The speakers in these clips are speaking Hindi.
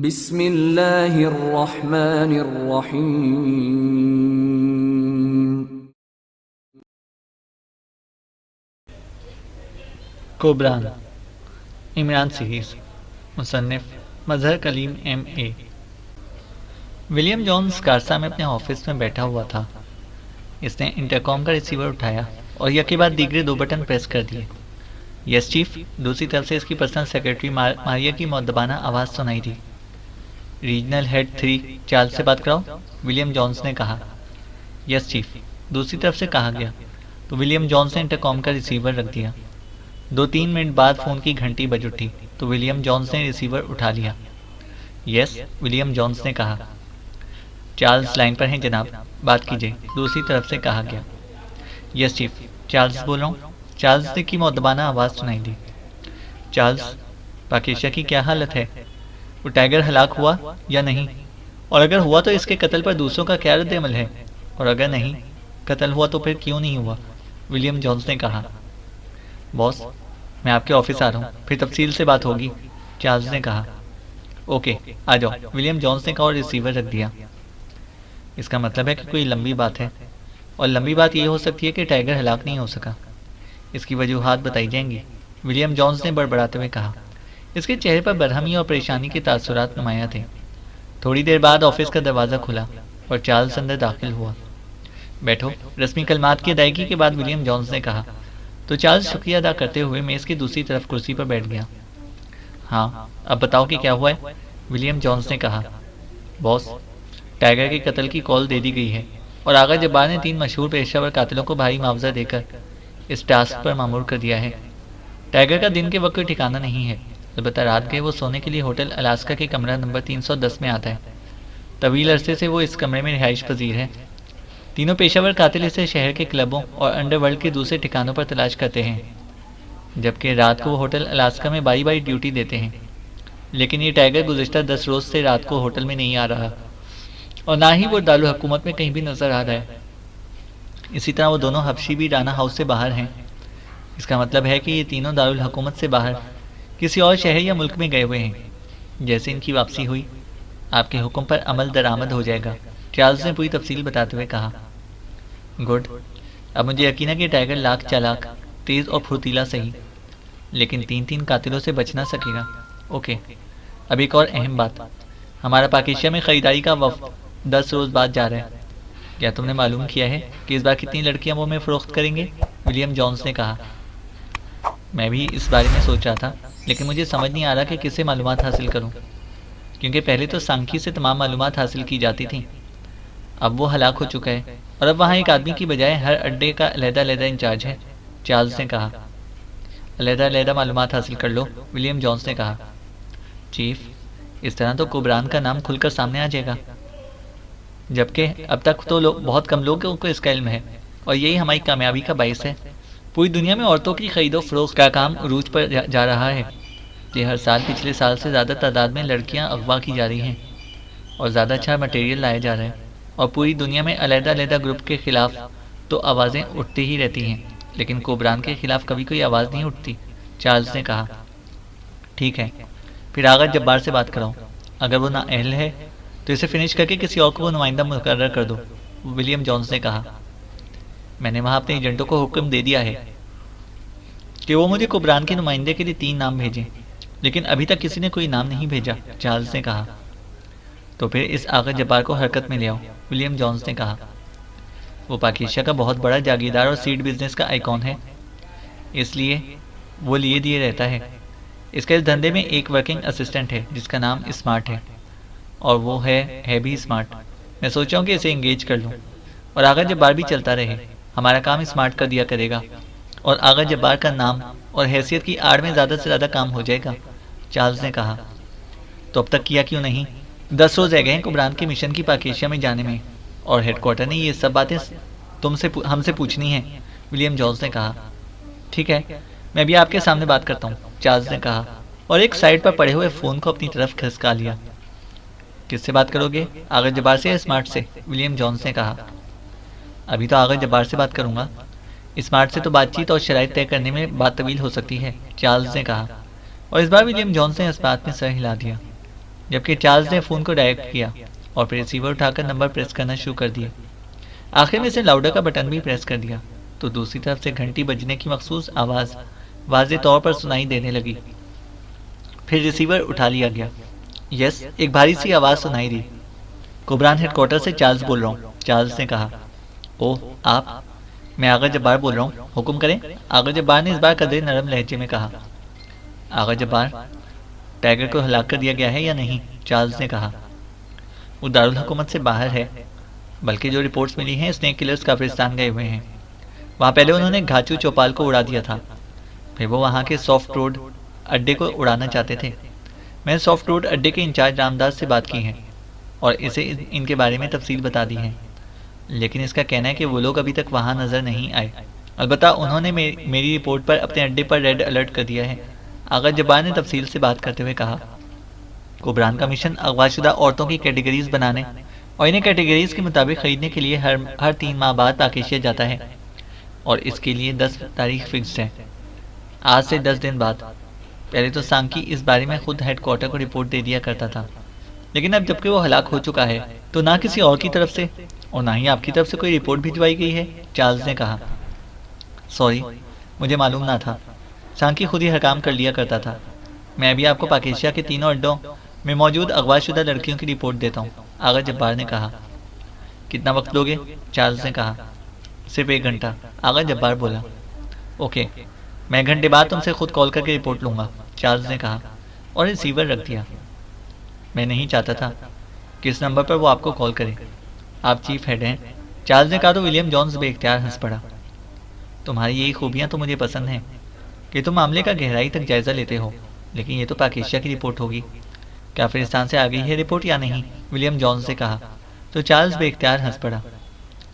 बिस्मिल्लाहिर्रहमानिर्रहीम। कोबरान इमरान सीरीज मुसन्निफ मजहर Kaleem M.A। William Jones Karsa में अपने ऑफिस में बैठा हुआ था। इसने इंटरकॉम का रिसीवर उठाया और यह के बाद दीगरे दो बटन प्रेस कर दिए। Yes chief. दूसरी तरफ से इसकी पर्सनल सेक्रेटरी मारिया की मुअद्दबाना आवाज़ सुनाई दी। रीजनल हेड 3 चार्ल्स से बात कराओ, विलियम जॉन्स ने कहा। यस चीफ, दूसरी तरफ से कहा गया तो विलियम जॉन्स ने इंटरकॉम का रिसीवर रख दिया। 2-3 मिनट बाद फ़ोन की घंटी बज उठी तो विलियम जॉन्स ने रिसीवर उठा लिया। यस, विलियम जॉन्स ने कहा। चार्ल्स लाइन पर हैं जनाब, बात कीजिए, दूसरी तरफ से कहा गया। यस चीफ, चार्ल्स बोल रहा हूँ, चार्ल्स ने की मुअद्दबाना आवाज़ सुनाई दी। चार्ल्स, पाकिशा की क्या हालत है? वो टाइगर हलाक हुआ या नहीं? और अगर हुआ तो इसके कत्ल पर दूसरों का क्या रद्द-ए-अमल है? और अगर नहीं कत्ल हुआ तो फिर क्यों नहीं हुआ? विलियम जॉन्स ने कहा। बॉस, मैं आपके ऑफिस आ रहा हूँ, फिर तफसील से बात होगी, चार्ल्स ने कहा। ओके, आ जाओ, विलियम जॉन्स ने कहा और रिसीवर रख दिया। इसका मतलब है कि कोई लंबी बात है, और लंबी बात ये हो सकती है कि टाइगर हलाक नहीं हो सका। इसकी वजूहात बताई जाएंगी, विलियम जॉन्स ने बड़बड़ाते हुए कहा। इसके चेहरे पर बरहमी और परेशानी के तासुरात नुमाया थे। थोड़ी देर बाद ऑफिस का दरवाज़ा खुला और चार्ल्स अंदर दाखिल हुआ। बैठो, रस्मी कलमात की अदायगी के बाद विलियम जॉन्स ने कहा तो चार्ल्स शुक्रिया अदा करते हुए मेज़ की दूसरी तरफ कुर्सी पर बैठ गया। हाँ, अब बताओ कि क्या हुआ है, विलियम जॉन्स ने कहा। बॉस, टाइगर के कत्ल की कॉल दे दी गई है और आगा जब्बार ने 3 मशहूर पेशेवर कातिलों को भारी मुआवजा देकर इस टास्क पर मामूर कर दिया है। टाइगर का दिन के वक्त कोई ठिकाना नहीं है, अलबत्ता रात के वो सोने के लिए होटल अलास्का के कमरा नंबर 310 में आता है। तवील अरसे से वो इस कमरे में रिहाइश पजीर है। तीनों पेशेवर कातिल इसे शहर के क्लबों और अंडरवर्ल्ड के दूसरे ठिकानों पर तलाश करते हैं, जबकि रात को वो होटल अलास्का में बारी बारी ड्यूटी देते हैं। लेकिन ये टाइगर गुज़िश्ता 10 रोज़ से रात को होटल में नहीं आ रहा, और ना ही वो दारुल हुकूमत में कहीं भी नजर आ रहा है। इसी तरह वो दोनों हफ्शी भी राना हाउस से बाहर हैं। इसका मतलब है कि ये तीनों दारुल हुकूमत से बाहर किसी और शहर या मुल्क में गए हुए हैं। जैसे इनकी वापसी हुई, आपके हुक्म पर अमल दरामद हो जाएगा, चार्ल्स ने पूरी तफसील बताते हुए कहा। गुड, अब मुझे यकीन है कि टाइगर लाख चालाक, तेज़ और फुर्तीला सही, लेकिन 3-3 कातिलों से बच ना सकेगा। ओके, अब एक और अहम बात, हमारा पाकिस्तान में ख़रीदारी का वफ़द 10 रोज़ बाद जा रहा है। क्या तुमने मालूम किया है कि इस बार कितनी लड़कियां वो में फ़रोख्त करेंगे? विलियम जॉन्स ने कहा। मैं भी इस बारे में सोच रहा था, लेकिन मुझे समझ नहीं आ रहा कि किससे मालूमात हासिल करूं, क्योंकि पहले तो सांखी से तमाम मालूमात हासिल की जाती थी। अब वो हलाक हो चुका है और अब वहाँ एक आदमी की बजाय हर अड्डे का अलहदा-अलहदा इंचार्ज है, चार्ल्स ने कहा। अलहदा-अलहदा मालूमात हासिल कर लो, विलियम जॉन्स ने कहा। चीफ, इस तरह तो कोबरान का नाम खुलकर सामने आ जाएगा, जबकि अब तक तो बहुत कम लोगों को इसका इल्म है, और यही हमारी कामयाबी का बायस है। पूरी दुनिया में औरतों की खरीदो फरोख्त का काम उरूज पर जा रहा है। ये हर साल पिछले साल से ज़्यादा तादाद में लड़कियां अगवा की जा रही हैं और ज़्यादा अच्छा मटेरियल लाया जा रहा है, और पूरी दुनिया में अलहदा-अलहदा ग्रुप के ख़िलाफ़ तो आवाज़ें उठती ही रहती हैं, लेकिन कोबरान के ख़िलाफ़ कभी कोई आवाज़ नहीं उठती, चार्ल्स ने कहा। ठीक है, फिर आगा जब्बार से बात कराओ। अगर वो नाअहल है तो इसे फिनिश करके किसी और को नुमाइंदा मुकर्रर कर दो, विलियम जॉन्स ने कहा। मैंने वहाँ अपने एजेंटों को हुक्म दे दिया है कि वो मुझे कोबरान के नुमाइंदे के लिए 3 नाम भेजें, लेकिन अभी तक किसी ने कोई नाम नहीं भेजा, चार्ल्स ने कहा। तो फिर इस आगा जब्बार को हरकत में ले आओ, विलियम जॉन्स ने कहा। वो पाकिस्तान का बहुत बड़ा जागीरदार और सीड बिजनेस का आइकॉन है, इसलिए वो लिए दिए रहता है। इसका इस धंधे में एक वर्किंग असिस्टेंट है जिसका नाम स्मार्ट है, और वो है भी स्मार्ट। मैं सोचा हूँ कि इसे एंगेज कर लूँ और आगा जब्बार भी चलता रहे। हमारा काम स्मार्ट कर दिया करेगा और आगा जब्बार का नाम और हैसियत की आड़ में ज़्यादा से ज़्यादा काम हो जाएगा, चार्ल्स ने कहा। तो अब तक किया क्यों नहीं? 10 रोज़ रह गए हैं कुबरान के मिशन की पाकिस्तान में जाने में, और हेडक्वार्टर ने ये सब बातें हमसे पूछनी हैं, विलियम जॉन्स ने कहा। ठीक है, मैं भी आपके सामने बात करता हूँ, चार्ल्स ने कहा, और एक साइड पर पड़े हुए फ़ोन को अपनी तरफ खिसका लिया। किससे बात करोगे, आगा जब्बार से या स्मार्ट से? विलियम जॉन्स ने कहा। अभी तो आगा जब्बार से बात करूंगा, स्मार्ट से तो बातचीत और शराइत तय करने में बात तवील हो सकती है, चार्ल्स ने कहा, और इस बार विलियम जॉन्स ने इस बात में सर हिला दिया। जबकि चार्ल्स ने फ़ोन को डायरेक्ट किया और फिर रिसीवर उठाकर नंबर प्रेस करना शुरू कर दिया। आखिर में इसने लाउडर का बटन भी प्रेस कर दिया तो दूसरी तरफ से घंटी बजने की मखसूस आवाज़ वाज़े तौर पर सुनाई देने लगी। फिर रिसीवर उठा लिया गया। यस, एक भारी सी आवाज़ सुनाई दी। कुबरान हेडक्वार्टर से चार्ल्स बोल रहा हूँ, चार्ल्स ने कहा। ओह, आप? मैं आगा जब्बार बोल रहा हूँ, हुक्म करें। आगा जब्बार ने इस बार कदरे नरम लहजे में कहा। आगा जब्बार, टाइगर को हलाक कर दिया गया है या नहीं? चार्ल्स ने कहा। वो दारुल हुकूमत से बाहर है, बल्कि जो रिपोर्ट्स मिली हैं स्नेक किलर्स काफिरिस्तान गए हुए हैं। वहाँ पहले उन्होंने घाचू चौपाल को उड़ा दिया था, फिर वो वहाँ के सॉफ्ट रोड अड्डे को उड़ाना चाहते थे। मैंने सॉफ्ट रोड अड्डे के इंचार्ज रामदास से बात की है और इसे इनके बारे में तफसील बता दी है, लेकिन इसका कहना है कि वो लोग अभी तक वहाँ नज़र नहीं आए। अलबत्ता उन्होंने मेरी रिपोर्ट पर अपने अड्डे पर रेड अलर्ट कर दिया है। आगा जब्बार ने तफसील से बात करते हुए कहा। कुबरान का मिशन अगवाशुदा औरतों की कैटेगरीज बनाने और इन्हें कैटेगरीज के मुताबिक खरीदने के लिए हर 3 माह बाद पाकिस्तान जाता है और इसके लिए 10 तारीख फिक्स्ड है, आज से 10 दिन बाद। पहले तो सांकी इस बारे में खुद हेडक्वार्टर को रिपोर्ट दे दिया करता था, लेकिन अब जबकि वो हलाक हो चुका है तो ना किसी और की तरफ से और ना ही आपकी तरफ से कोई रिपोर्ट भिजवाई गई है, चार्ल्स ने कहा। सॉरी, मुझे मालूम ना था। सांकी खुद ही हकाम कर लिया करता था। मैं अभी आपको पाकिस्तान के तीनों अड्डों में मौजूद अगवाशुदा लड़कियों की रिपोर्ट देता हूँ, आगा जब्बार ने कहा। कितना वक्त लोगे? चार्ल्स ने कहा। सिर्फ 1 घंटा, आगा जब्बार बोला। ओके, मैं 1 घंटे बाद तुमसे खुद कॉल करके रिपोर्ट लूँगा, चार्ल्स ने कहा और रिसीवर रख दिया। मैं नहीं चाहता था कि इस नंबर पर वो आपको कॉल करे। आप चीफ हेड हैं, चार्ल्स ने कहा तो विलियम जॉन्स बेख्तियार हंस पड़ा। तुम्हारी यही खूबियाँ तो मुझे पसंद हैं कि तुम मामले का गहराई तक जायज़ा लेते हो, लेकिन ये तो पाकिस्तान की रिपोर्ट होगी। काफिरिस्तान से आ गई है रिपोर्ट या नहीं? विलियम जॉन्स ने कहा तो चार्ल्स बेख्तियार हंस पड़ा।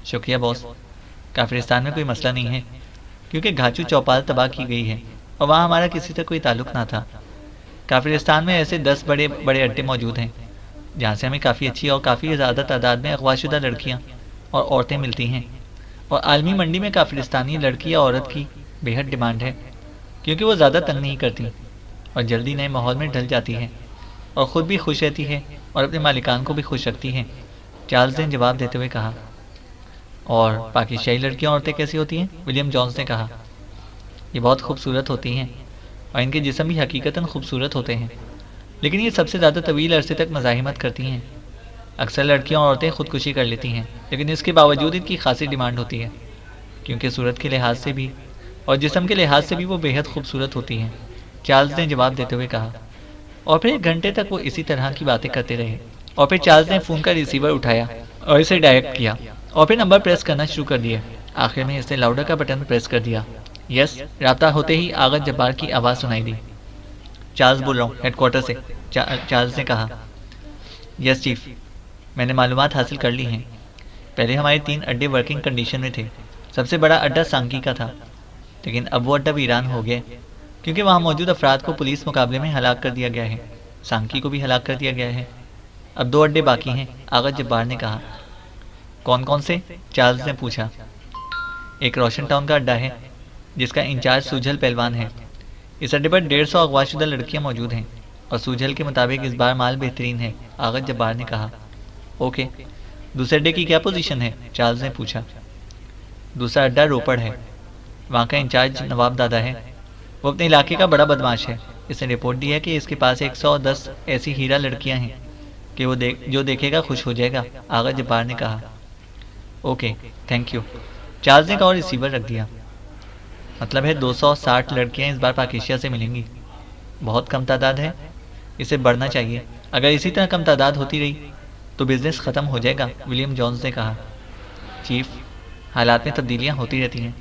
शुक्रिया बॉस, काफिरिस्तान में कोई मसला नहीं है क्योंकि घाचू चौपाल तबाह की गई है और वहाँ हमारा किसी से कोई ताल्लुक ना था। काफिरिस्तान में ऐसे 10 बड़े बड़े अड्डे मौजूद हैं जहाँ से हमें काफ़ी अच्छी और काफ़ी ज़्यादा तादाद में अगवाशुदा लड़कियाँ और औरतें मिलती हैं, और आलमी मंडी में काफिरिस्तानी लड़की या औरत की बेहद डिमांड है क्योंकि वो ज़्यादा तंग नहीं करती और जल्दी नए माहौल में ढल जाती है और ख़ुद भी खुश रहती है और अपने मालिकान को भी खुश रखती हैं, चार्ल्स ने जवाब देते हुए कहा। और पाकिस्तानी लड़कियाँ औरतें कैसी होती हैं? विलियम जॉन्स ने कहा। ये बहुत खूबसूरत होती हैं और इनके जिस्म भी हकीकतन खूबसूरत होते हैं, लेकिन ये सबसे ज़्यादा तवील अरसे तक मज़ाहिमत करती हैं। अक्सर लड़कियाँ और औरतें खुदकुशी कर लेती हैं, लेकिन इसके बावजूद इनकी खासी डिमांड होती है क्योंकि सूरत के लिहाज से भी और जिस्म के लिहाज से भी वो बेहद खूबसूरत होती हैं, चार्ल्स ने जवाब देते हुए कहा। और फिर 1 घंटे तक वो इसी तरह की बातें करते रहे और फिर चार्ल्स ने फ़ोन का रिसीवर उठाया और इसे डायरेक्ट किया और फिर नंबर प्रेस करना शुरू कर दिया। आखिर में इसने लाउडर का बटन प्रेस कर दिया। यस, राब्ता होते ही आगा जब्बार की आवाज़ सुनाई दी। चार्ल्स बोल रहा हूँ, हेडक्वार्टर से, चार्ल्स ने कहा। यस चीफ, मैंने मालूमात हासिल कर ली हैं। पहले हमारे 3 अड्डे वर्किंग कंडीशन में थे। सबसे बड़ा अड्डा सांकी का था, लेकिन अब वो अड्डा वीरान हो गया क्योंकि वहाँ मौजूद अफराद को पुलिस मुकाबले में हलाक कर दिया गया है। सांकी को भी हलाक कर दिया गया है। अब 2 अड्डे बाकी हैं, आगा जब्बार ने कहा। कौन कौन से? चार्ल्स ने पूछा। एक रोशन टाउन का अड्डा है जिसका इंचार्ज सूझल पहलवान है। इस अड्डे पर 150 अगवाशुदा लड़कियां मौजूद हैं और सूझल के मुताबिक इस बार माल बेहतरीन है, आगा जब्बार ने कहा। ओके, दूसरे अड्डे की क्या पोजीशन है? चार्ल्स ने पूछा। दूसरा अड्डा रोपड़ है, वहाँ का इंचार्ज नवाब दादा है। वो अपने इलाके का बड़ा बदमाश है। इसने रिपोर्ट दी है कि इसके पास 110 ऐसी हीरा लड़कियां हैं कि वो जो देखेगा खुश हो जाएगा, आगा जब्बार ने कहा। ओके, थैंक यू, चार्ल्स ने कहा और रिसीवर रख दिया। मतलब है 260 लड़कियां इस बार पाकिस्तान से मिलेंगी। बहुत कम तादाद है, इसे बढ़ना चाहिए। अगर इसी तरह कम तादाद होती रही तो बिजनेस ख़त्म हो जाएगा, विलियम जॉन्स ने कहा। चीफ, हालात में तब्दीलियाँ होती रहती हैं,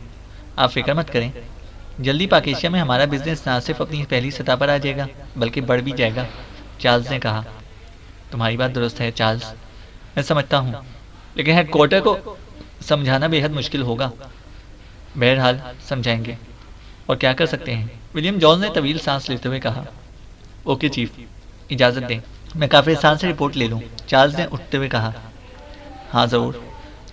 आप फिक्र मत करें। जल्दी पाकिस्तान में हमारा बिजनेस ना सिर्फ अपनी पहली सतह पर आ जाएगा बल्कि बढ़ भी जाएगा, चार्ल्स ने कहा। तुम्हारी बात दुरुस्त है चार्ल्स, मैं समझता हूँ, लेकिन हेडक्वार्टर को समझाना बेहद मुश्किल होगा। बहरहाल समझाएंगे, और क्या कर सकते हैं, विलियम जॉन्स ने तवील सांस लेते हुए कहा। ओके चीफ, इजाज़त दें, मैं काफिरिस्तान से रिपोर्ट ले लूँ, चार्ल्स ने उठते हुए कहा। हाँ ज़रूर,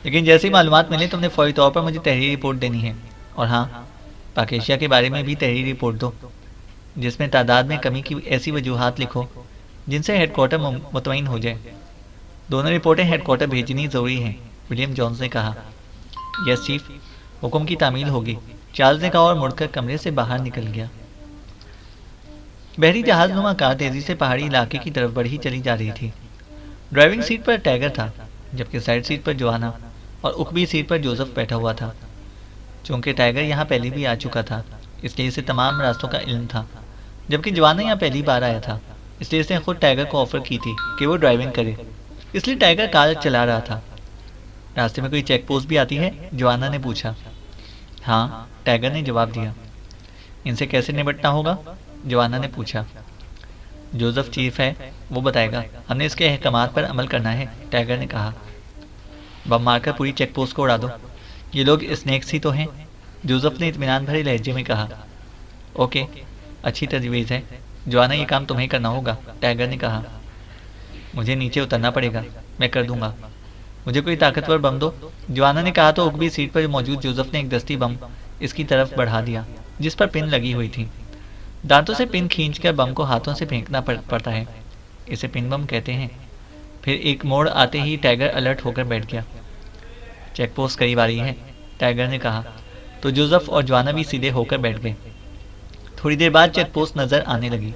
लेकिन जैसी मालूमात मिले तुमने फौरी तौर पर मुझे तहरीरी रिपोर्ट देनी है। और हाँ, पाकिस्तान के बारे में भी तहरीरी रिपोर्ट दो जिसमें तादाद में कमी की ऐसी वजूहात लिखो जिनसे हेडक्वार्टर मुतमईन हो जाए। दोनों रिपोर्टें हेडक्वार्टर भेजनी जरूरी हैं, विलियम जॉन्स ने कहा। यस चीफ, हुक्म की तामील होगी, चार्ल्स ने कहा और मुड़कर कमरे से बाहर निकल गया। बहरी जहाजनुमा कार तेजी से पहाड़ी इलाके की तरफ बढ़ी चली जा रही थी। ड्राइविंग सीट पर टैगर था, जबकि साइड सीट पर जोआना और उकबी सीट पर जोसेफ बैठा हुआ था। चूंकि टाइगर यहाँ पहले भी आ चुका था, इसलिए इसे तमाम रास्तों का इल्म था, जबकि जवाना यहाँ पहली बार आया था, इसलिए इसने खुद टाइगर को ऑफर की थी कि वो ड्राइविंग करे, इसलिए टाइगर कार चला रहा था। रास्ते में कोई चेक पोस्ट भी आती है? जवाना ने पूछा। हाँ, टाइगर ने जवाब दिया। इनसे कैसे निपटना होगा? जवाना ने पूछा। जोसेफ चीफ है, वो बताएगा, हमने इसके अहकामात पर अमल करना है, टाइगर ने कहा। बम मारकर पूरी चेक पोस्ट को उड़ा दो, ये लोग स्नेक्स ही तो हैं, जोसेफ ने इत्मीनान भरे लहजे में कहा। ओके, अच्छी तजवीज़ है, जवाना ये काम तुम्हें करना होगा, टाइगर ने कहा। मुझे नीचे उतरना पड़ेगा, मैं कर दूंगा, मुझे कोई ताकतवर बम दो, जवाना ने कहा तो उकबी सीट पर मौजूद जोसेफ ने एक दस्ती बम इसकी तरफ बढ़ा दिया, जिस पर पिन लगी हुई थी। दांतों से पिन खींचकर बम को हाथों से फेंकना पड़ता है, इसे पिन बम कहते हैं। फिर एक मोड़ आते ही टाइगर अलर्ट होकर बैठ गया। चेक पोस्ट करीब आ रही है, टाइगर ने कहा, तो जोसेफ और जवाना भी सीधे होकर बैठ गए। थोड़ी देर बाद चेक पोस्ट नजर आने लगी।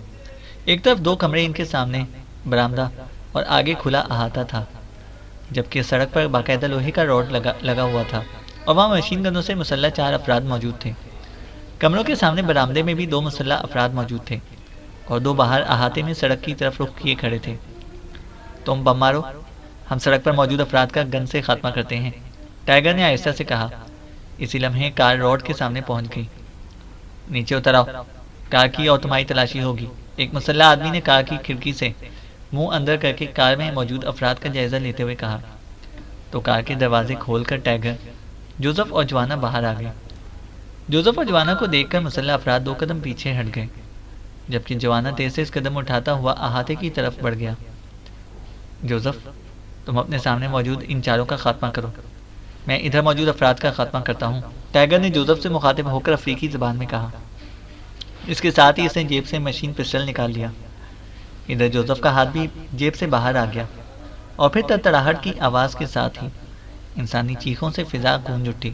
एक तरफ 2 कमरे, इनके सामने बरामदा और आगे खुला अहाता था, जबकि सड़क पर बाकायदा लोहे का रॉड लगा हुआ था और वहाँ मशीन गनों से मुसल्लह 4 अफराद मौजूद थे। कमरों के सामने बरामदे में भी 2 मुसल्लह अफराद मौजूद थे और 2 बाहर अहाते में सड़क की तरफ रुख किए खड़े थे। तुम बम मारो, हम सड़क पर मौजूद अफराद का गन से खात्मा करते हैं, टाइगर ने आहिस्ता से कहा। इसी लम्हे कार रॉड के सामने पहुंच गई। नीचे उतर आओ, कार की और तुम्हारी तलाशी होगी, एक मुसल्लह आदमी ने कार की खिड़की से मुंह अंदर करके कार में मौजूद अफराद का जायजा लेते हुए कहा। तो कार के दरवाजे खोलकर टाइगर, जोसेफ और जवाना बाहर आ गए। जोसेफ और जवाना को देखकर मुसल्लह अफराद 2 कदम पीछे हट गए, जबकि जवाना तेज से कदम उठाता हुआ अहाते की तरफ बढ़ गया। जोसेफ, तुम अपने सामने मौजूद इन चारों का खात्मा करो, मैं इधर मौजूद अफराद का खात्मा करता हूँ, टाइगर ने जोसेफ से मुखातिब होकर अफ्रीकी ज़बान में कहा। इसके साथ ही इसने जेब से मशीन पिस्टल निकाल लिया। इधर जोसेफ का हाथ भी जेब से बाहर आ गया और फिर तड़तड़ाहट की आवाज़ के साथ ही इंसानी चीखों से फिजा गूंज उठी।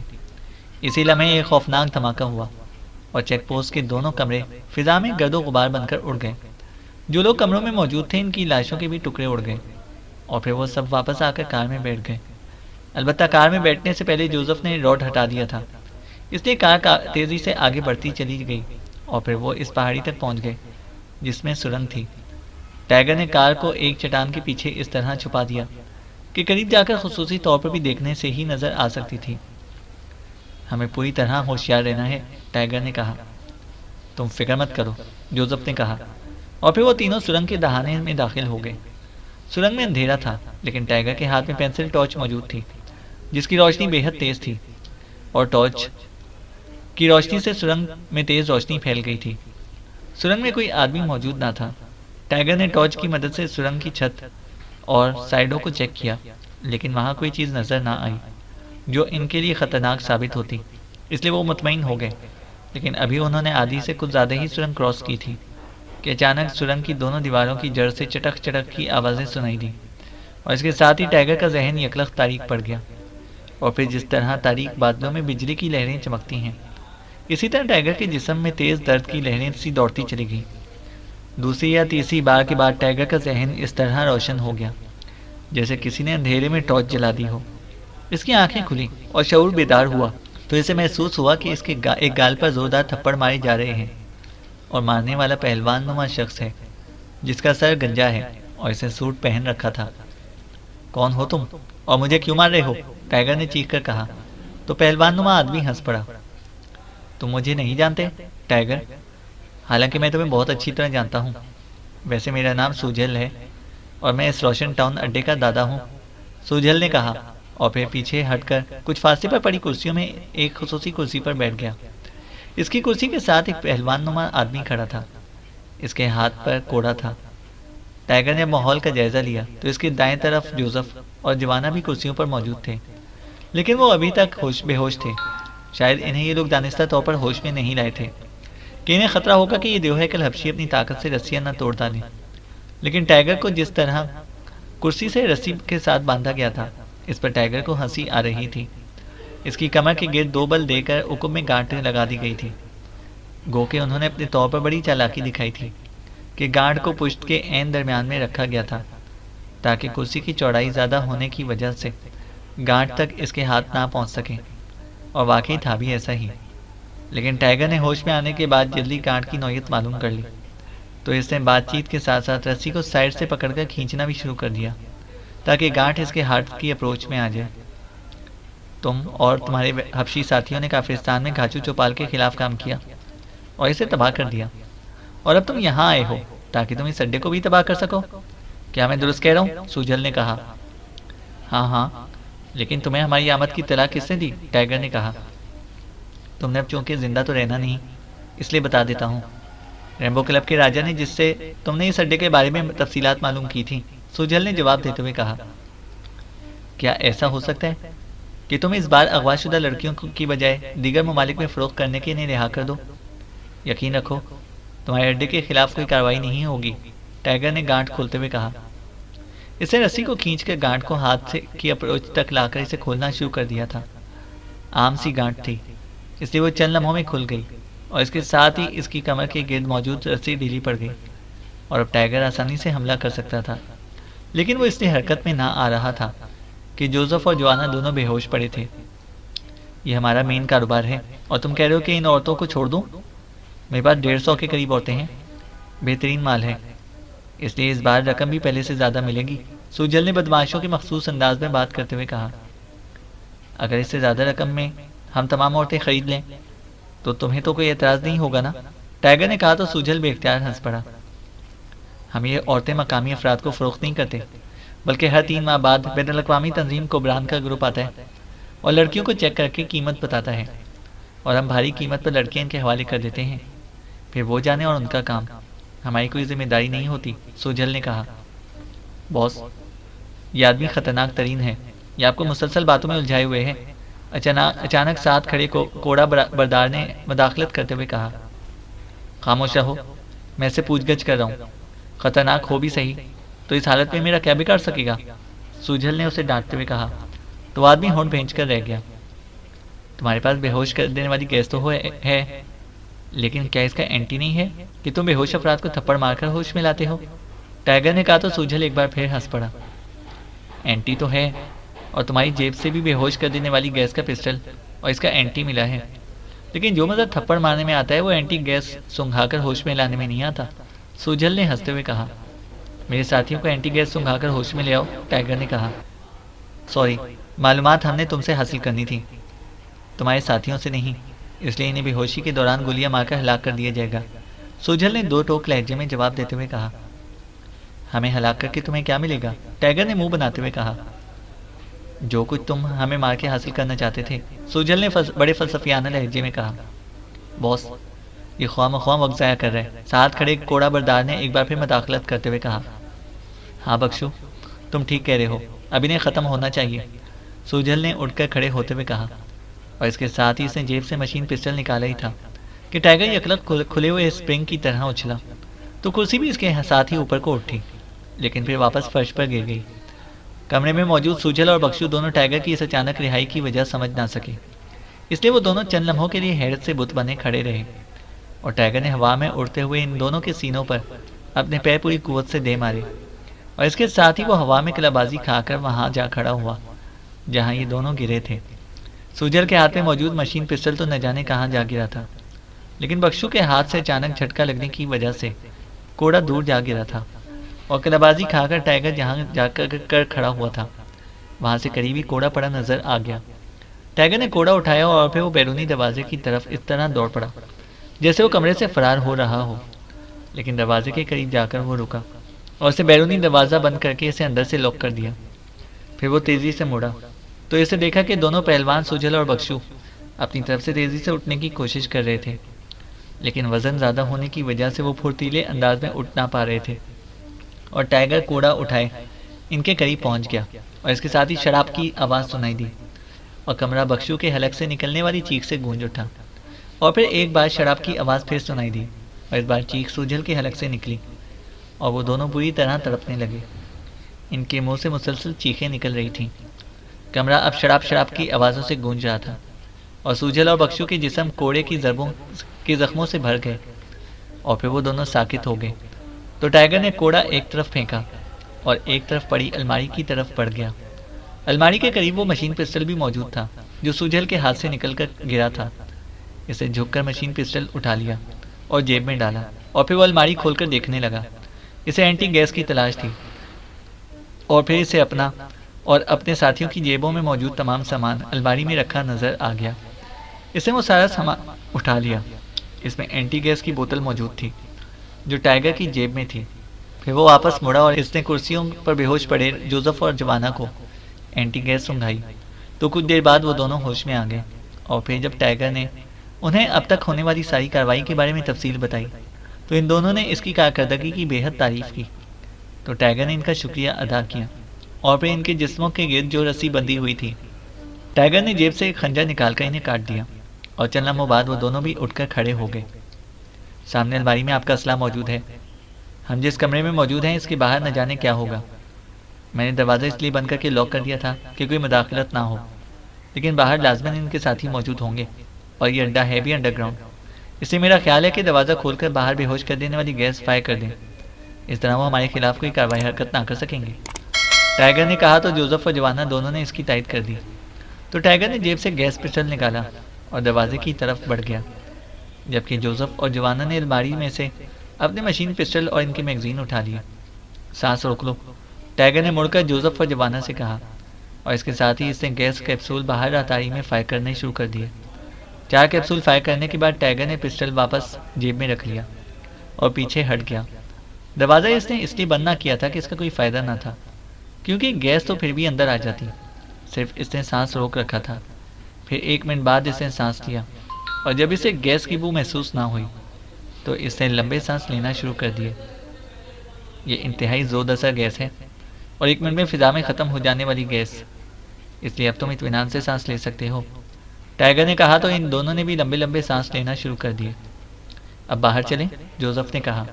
इसी लम्हे एक खौफनाक धमाका हुआ और चेक पोस्ट के दोनों कमरे फिजा में गर्दो गुबार बनकर उड़ गए। जो लोग कमरों में मौजूद थे, इनकी लाशों के भी टुकड़े उड़ गए और फिर वो सब वापस आकर कार में बैठ गए। अलबत्ता कार में बैठने से पहले जोसेफ ने रॉड हटा दिया था, इसलिए कार तेज़ी से आगे बढ़ती चली गई और फिर वो इस पहाड़ी तक पहुंच गए जिसमें सुरंग थी। टाइगर ने कार को एक चट्टान के पीछे इस तरह छुपा दिया कि करीब जाकर खुसूसी तौर पर भी देखने से ही नजर आ सकती थी। हमें पूरी तरह होशियार रहना है, टाइगर ने कहा। तुम फिक्र मत करो, जोसेफ ने कहा, और फिर वो तीनों सुरंग के दहाने में दाखिल हो गए। सुरंग में अंधेरा था, लेकिन टाइगर के हाथ में पेंसिल टॉर्च मौजूद थी, जिसकी रोशनी बेहद तेज थी, और टॉर्च की रोशनी से सुरंग में तेज रोशनी फैल गई थी। सुरंग में कोई आदमी मौजूद ना था। टाइगर ने टॉर्च की मदद से सुरंग की छत और साइडों को चेक किया, लेकिन वहाँ कोई चीज़ नज़र ना आई जो इनके लिए ख़तरनाक साबित होती, इसलिए वो मुतमईन हो गए। लेकिन अभी उन्होंने आधी से कुछ ज़्यादा ही सुरंग क्रॉस की थी कि अचानक सुरंग की दोनों दीवारों की जड़ से चटक चटक की आवाज़ें सुनाई दी, और इसके साथ ही टाइगर का जहन यकलख तारीक पड़ गया। और फिर जिस तरह तारीक बादलों में बिजली की लहरें चमकती हैं, इसी तरह टाइगर के जिस्म में तेज़ दर्द की लहरें सी दौड़ती चली गई। दूसरी या तीसरी बार के बाद टाइगर का जहन इस तरह रोशन हो गया जैसे किसी ने अंधेरे में टॉर्च जला दी हो। इसकी आंखें खुली और शऊर बेदार हुआ तो इसे महसूस हुआ कि इसके एक गाल पर जोरदार थप्पड़ मारे जा रहे हैं, और मारने वाला पहलवान नुमा शख्स है जिसका सर गंजा है और इसे सूट पहन रखा था। कौन हो तुम और मुझे क्यों मार रहे हो? टाइगर ने चीख कर कहा। तो पहलवान नुमा आदमी हंस पड़ा। तुम मुझे नहीं जानते टाइगर? हालांकि मैं तुम्हें बहुत अच्छी तरह जानता हूँ। वैसे मेरा नाम सूजल है और मैं इस रोशन टाउन अड्डे का दादा हूँ, सूजल ने कहा, और फिर पीछे हटकर कुछ फासले पर पड़ी कुर्सियों में एक खुसूसी कुर्सी पर बैठ गया। इसकी कुर्सी के साथ एक पहलवान नुमा आदमी खड़ा था। इसके हाथ पर कोड़ा था। टाइगर ने माहौल का जायजा लिया तो इसके दाएं तरफ जोसेफ और जवाना भी कुर्सियों पर मौजूद थे, लेकिन वो अभी तक बेहोश थे। शायद इन्हें ये लोग दानिस्ता तौर पर होश में नहीं लाए थे कि इन्हें खतरा होगा कि ये देवहैकल हबशी अपनी ताकत से रस्सियां न तोड़ डालें। लेकिन टाइगर को जिस तरह कुर्सी से रस्सी के साथ बांधा गया था, इस पर टाइगर को हंसी आ रही थी। इसकी कमर के गिर्द 2 बल देकर उकुम में गांठें लगा दी गई थी। गो के उन्होंने अपने तौर पर बड़ी चालाकी दिखाई थी कि गांठ को पुष्ट के ऐन दरमियान में रखा गया था, ताकि कुर्सी की चौड़ाई ज़्यादा होने की वजह से गांठ तक इसके हाथ ना पहुंच सके। और वाकई था भी ऐसा ही। लेकिन टाइगर ने होश में आने के बाद जल्दी गांठ की नौयत मालूम कर ली, तो इसने बातचीत के साथ साथ रस्सी को साइड से पकड़कर खींचना भी शुरू कर दिया, ताकि गांठ इसके हाथ की अप्रोच में आ जाए। तुम और तुम्हारे हबशी साथियों ने काफिरिस्तान में घाचू चौपाल के खिलाफ काम किया और इसे तबाह कर दिया, और अब तुम यहाँ आए हो ताकि तुम इस अड्डे को भी तबाह कर सको। क्या मैं दुरुस्त कह रहा हूँ? सूजल ने कहा। हाँ हाँ, लेकिन तुम्हें हमारी आमद की तलाह किसने दी? टाइगर ने कहा। तुमने अब चूंकि जिंदा तो रहना नहीं, इसलिए बता देता हूँ। रेम्बो क्लब के राजा ने, जिससे तुमने इस अड्डे के बारे में तफसीलात मालूम की थी, सूजल ने जवाब देते हुए कहा। क्या ऐसा हो सकता है कि तुम इस बार अगवाशुदा लड़कियों की बजाय दीगर ममालिक में फ़रोख्त करने के इन्हें रिहा कर दो? यकीन रखो, तुम्हारे अड्डे के खिलाफ कोई कार्रवाई नहीं होगी, टाइगर ने गांठ खोलते हुए कहा। इसने रस्सी को खींचकर गांठ को हाथ से की अप्रोच तक लाकर इसे खोलना शुरू कर दिया था। आम सी गांठ थी, इसलिए वो चंद लम्हों में खुल गई, और इसके साथ ही इसकी कमर के गिर्द मौजूद रस्सी ढीली पड़ गई, और अब टाइगर आसानी से हमला कर सकता था। लेकिन वो इसलिए हरकत में ना आ रहा था कि जोसेफ और जोआना दोनों बेहोश पड़े थे। ये हमारा मेन कारोबार है, और तुम कह रहे हो कि इन औरतों को छोड़ दूं? मेरे पास 150 के करीब औरतें हैं, बेहतरीन माल है, इसलिए इस बार रकम भी पहले से ज़्यादा मिलेगी, सूजल ने बदमाशों के मखसूस अंदाज में बात करते हुए कहा। अगर इससे ज़्यादा रकम में हम तमाम औरतें खरीद लें तो तुम्हें तो कोई एतराज़ नहीं होगा ना? टाइगर ने कहा तो सूजल बेख्तियार हंस पड़ा। हम ये औरतें मकामी अफराद को फ़रोख्त नहीं करते, बल्कि हर 3 माह बाद बैनुल अक़वामी तंजीम कोबरान का ग्रुप आता है और लड़कियों को चेक करके कीमत बताता है, और हम भारी कीमत पर लड़कियां इनके हवाले कर देते हैं। फिर वो जाने और उनका काम, हमारी कोई जिम्मेदारी नहीं होती, सूजल ने कहा। बॉस, ये आदमी खतरनाक तरीन है, ये आपको मुसलसल बातों में उलझाए हुए है, अचानक साथ खड़े कोड़ा बरदार ने मदाखलत करते हुए कहा। खामोश रहो, मैं इससे पूछगछ कर रहा हूँ। खतरनाक हो भी सही तो इस हालत में मेरा क्या बिगाड़ सकेगा? सूजल ने उसे डांटते हुए कहा। तो आदमी होंठ भींच कर रह गया। तुम्हारे पास बेहोश कर देने वाली गैस तो है, लेकिन क्या इसका एंटी नहीं है कि तुम बेहोश अफराद को थप्पड़ मारकर होश में लाते हो? टाइगर ने कहा तो सूजल एक बार फिर हंस पड़ा। एंटी तो है, और तुम्हारी जेब से भी बेहोश कर देने वाली गैस का पिस्टल और इसका एंटी मिला है, लेकिन जो मज़ा थप्पड़ मारने में आता है वो एंटी गैस सुंघाकर होश में लाने में नहीं आता, सूजल ने हंसते हुए कहा। मेरे साथियों को एंटी गैस सुंघाकर होश में ले आओ, टाइगर ने कहा। सॉरी, मालूमात हमने तुमसे हासिल करनी थी, तुम्हारे साथियों से नहीं, इसलिए इन्हें बेहोशी के दौरान गोलियां मारकर हलाक कर दिया जाएगा, सूजल ने 2 टोक लहजे में जवाब देते हुए कहा। हमें हलाक करके तुम्हें क्या मिलेगा? टाइगर ने मुंह बनाते हुए कहा। जो कुछ तुम हमें मार के हासिल करना चाहते थे, सूजल ने बड़े फलसफियाना लहजे में कहा। बॉस, ये ख्वाम वक्त ज़ाया कर रहे हैं, साथ खड़े कोड़ा बरदार ने एक बार फिर मदाखलत करते हुए कहा। हाँ बख्शू, तुम ठीक कह रहे हो, अब इन्हें ख़त्म होना चाहिए, सूजल ने उठकर खड़े होते हुए कहा, और इसके साथ ही उसने जेब से मशीन पिस्टल निकाला ही था कि टाइगर यकलक खुले हुए स्प्रिंग की तरह उछला, तो कुर्सी भी इसके साथ ही ऊपर को उठी, लेकिन फिर वापस फर्श पर गिर गई। कमरे में मौजूद सूजल और बख्शू दोनों टाइगर की इस अचानक रिहाई की वजह समझ ना सके, इसलिए वो दोनों चंद लम्हों के लिए हैरत से बुत बने खड़े रहे, और टाइगर ने हवा में उड़ते हुए इन दोनों के सीनों पर अपने पैर पूरी कुव्वत से दे मारे, और इसके साथ ही वो हवा में कलाबाजी खाकर वहां जा खड़ा हुआ जहां ये दोनों गिरे थे। सूजल के हाथ में मौजूद मशीन पिस्टल तो न जाने कहाँ जा गिरा था, लेकिन बख्शू के हाथ से अचानक झटका लगने की वजह से कोड़ा दूर जा गिरा था, और कलाबाजी खाकर टाइगर जहां जाकर खड़ा हुआ था वहां से करीबी कोड़ा पड़ा नजर आ गया। टाइगर ने कोड़ा उठाया और फिर वो बैरूनी दरवाजे की तरफ इस तरह दौड़ पड़ा जैसे वो कमरे से फरार हो रहा हो, लेकिन दरवाजे के करीब जाकर वो रुका और उसे बैरूनी दरवाज़ा बंद करके इसे अंदर से लॉक कर दिया। फिर वो तेज़ी से मुड़ा तो इसे देखा कि दोनों पहलवान सूजल और बख्शू अपनी तरफ से तेज़ी से उठने की कोशिश कर रहे थे, लेकिन वज़न ज़्यादा होने की वजह से वो फुर्तीले अंदाज में उठ ना पा रहे थे, और टाइगर कोड़ा उठाए इनके करीब पहुंच गया, और इसके साथ ही शराब की आवाज़ सुनाई दी, और कमरा बख्शू के हलक से निकलने वाली चीख से गूंज उठा, और फिर एक बार शराब की आवाज़ फिर सुनाई दी, और इस बार चीख सूजल के हलक से निकली, और वो दोनों बुरी तरह तड़पने लगे। इनके मुंह से मुसलसल चीखें निकल रही थीं। कमरा अब शराब शराब की आवाज़ों से गूंज रहा था और सूजल और बख्शू के जिस्म कोड़े की ज़रबों के जख्मों से भर गए। और फिर वो दोनों साकित हो गए तो टाइगर ने कोड़ा एक तरफ फेंका और एक तरफ पड़ी अलमारी की तरफ बढ़ गया। अलमारी के करीब वो मशीन पिस्टल भी मौजूद था जो सूजल के हाथ से निकलकर गिरा था। इसे झुककर मशीन पिस्टल उठा लिया और जेब में डाला और फिर वो अलमारी खोलकर देखने लगा। इसे एंटी गैस की तलाश थी और फिर इसे अपना और अपने साथियों की जेबों में मौजूद तमाम सामान अलमारी में रखा नजर आ गया। इसे वो सारा सामान उठा लिया। इसमें एंटी गैस की बोतल मौजूद थी जो टाइगर की जेब में थी। फिर वो वापस मुड़ा और इसने कुर्सियों पर बेहोश पड़े जोसेफ और जवाना को एंटी गैस सुंघाई। तो कुछ देर बाद वो दोनों होश में आ गए और फिर जब टाइगर ने उन्हें अब तक होने वाली सारी कार्रवाई के बारे में तफसील बताई तो इन दोनों ने इसकी कारकर्दगी की बेहद तारीफ की। तो टाइगर ने इनका शुक्रिया अदा किया और फिर इनके जिस्मों के गिर्द जो रस्सी बंधी हुई थी टाइगर ने जेब से एक खंजर निकालकर इन्हें काट दिया और चंद लम्हों बाद वो दोनों भी उठकर खड़े हो गए। सामने अलमारी में आपका असला मौजूद है। हम जिस कमरे में मौजूद हैं इसके बाहर न जाने क्या होगा। मैंने दरवाज़ा इसलिए बंद करके लॉक कर दिया था कि कोई मुदाखलत ना हो, लेकिन बाहर लाजमन इनके साथी मौजूद होंगे और ये अड्डा है भी अंडरग्राउंड। इसलिए मेरा ख्याल है कि दरवाज़ा खोलकर बाहर बेहोश कर देने वाली गैस फायर कर दें। इस तरह वो हमारे खिलाफ कोई कार्रवाई हरकत ना कर सकेंगे। टाइगर ने कहा तो जोसेफ और जवाना दोनों ने इसकी तायद कर दी। तो टाइगर ने जेब से गैस पिस्टल निकाला और दरवाजे की तरफ बढ़ गया, जबकि जोसेफ और जवाना ने अलमारी में से अपने मशीन पिस्टल और इनके मैगजीन उठा लिए। सांस रोक लो, टाइगर ने मुड़कर जोसेफ और जवाना से कहा और इसके साथ ही इसने गैस कैप्सूल बाहर रातारी में फायर करने शुरू कर दिए। 4 कैप्सूल फायर करने के बाद टाइगर ने पिस्टल वापस जेब में रख लिया और पीछे हट गया। दरवाज़ा इसने इसलिए बंद ना किया था कि इसका कोई फ़ायदा ना था, क्योंकि गैस तो फिर भी अंदर आ जाती। सिर्फ इसने सांस रोक रखा था। फिर 1 मिनट बाद इसने सांस लिया और जब इसे गैस की बू महसूस ना हुई तो इसने लंबे सांस लेना शुरू कर दिए। ये इंतहाई जोर असर गैस है और 1 मिनट में फिजा में ख़त्म हो जाने वाली गैस, इसलिए अब तुम इत्मीनान से सांस ले सकते हो। टाइगर ने कहा तो इन दोनों ने भी लंबे लंबे सांस लेना शुरू कर दिए। अब बाहर चलें, जोसेफ ने कहा।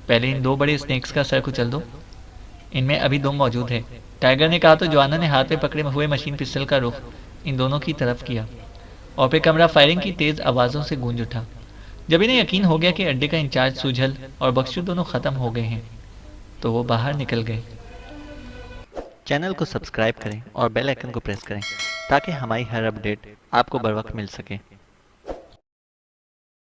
पहले इन 2 बड़े स्नेक्स का सर कुचल दो, इनमें अभी 2 मौजूद है। टाइगर ने कहा तो जवाना ने हाथ में पकड़े हुए मशीन पिस्टल का रुख इन दोनों की तरफ किया और फिर कमरा फायरिंग की तेज आवाज़ों से गूंज उठा। जब इन्हें यकीन हो गया कि अड्डे का इंचार्ज सूझल और बख्शू दोनों ख़त्म हो गए हैं तो वो बाहर निकल गए। चैनल को सब्सक्राइब करें और बेल आइकन को प्रेस करें ताकि हमारी हर अपडेट आपको बर वक्त मिल सके।